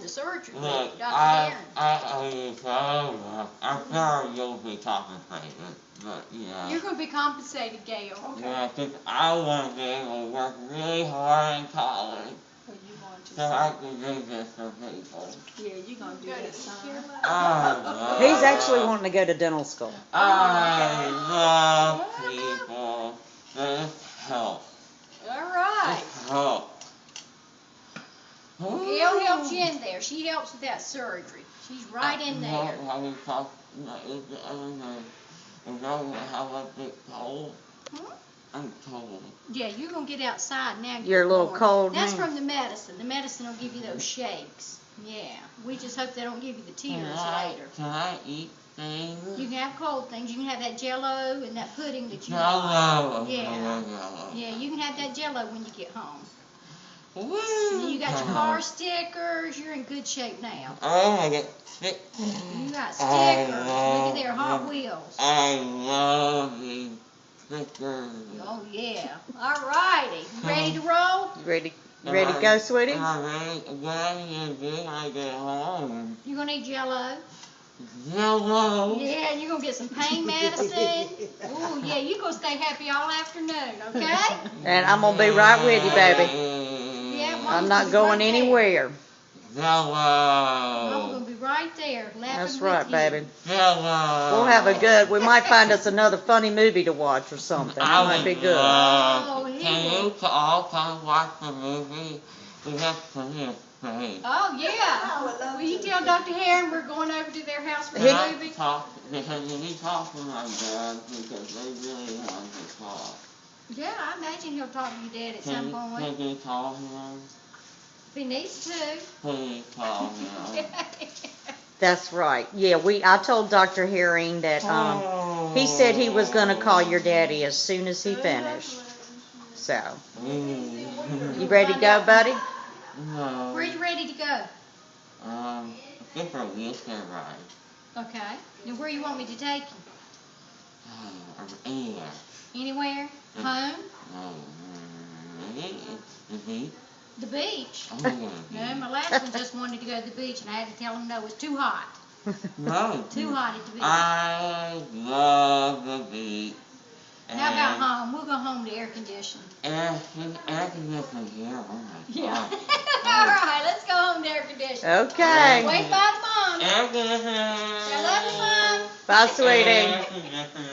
the surgery with Look, Dr. Aaron. I'm sorry you'll be compensated, but yeah. You're going to be compensated, Gail. Okay. Yeah, because I want to be able to work really hard in college. Well, you want to So I can do this for people. Yeah, you're going to do that, son. He's actually wanting to go to dental school. I love people. This helps. All right. This helps. Gail helps you in there. She helps with that surgery. She's right in there. Have you talked is that how I get cold? Hmm? I'm cold. Yeah, you're going to get outside now. You're a little cold That's now. from the medicine. The medicine will give you those shakes. Yeah. We just hope they don't give you the tears later. Can I eat things? You can have cold things. You can have that Jell-O and that pudding that you Jell-O. like. Yeah. Yeah, you can have that Jell-O when you get home. Woo. And you got your car stickers. You're in good shape now. Oh, I got stickers. You got stickers. Look at there, Hot Wheels. I love these stickers. Oh, yeah. All righty. You ready to roll? You ready to go, sweetie? I'm ready. What am I going to do when I get home? You're going to need Jell-O. Jell-O. Yeah, and you're going to get some pain medicine. Ooh, yeah, you're going to stay happy all afternoon, okay? And I'm going to be right with you, baby. Yeah, I'm not going anywhere. Jell-O. Mama's going to be right there laughing That's with right, you. baby. Jell-O. We'll have we might find us another funny movie to watch or something. It might be good. Can you all come watch the movie? We have plenty of space. Oh, yeah. Will you tell Dr. Heron we're going over to their house for the movie? Because you need to talk to my dad because they really want to talk. Yeah, I imagine he'll talk to your dad at some point. Can you call him? If he needs to. Please call him. That's right. Yeah, I told Dr. Herring that he said he was going to call your daddy as soon as he finished. So, you ready to go, buddy? No. Where are you ready to go? I think for a weekend ride. Okay. Now where you want me to take you? Anywhere. Anywhere? Home? The beach. The beach? Oh, No, my last one just wanted to go to the beach and I had to tell him no, it's too hot. No. Too hot at the beach. I love the beach. How about home? We'll go home to air conditioning. Air conditioning here. Oh my Yeah. God. All right, let's go home to air conditioning. Okay. Wait by the mom. Air conditioning. I love you, Mom. Bye, sweetie. Air conditioning.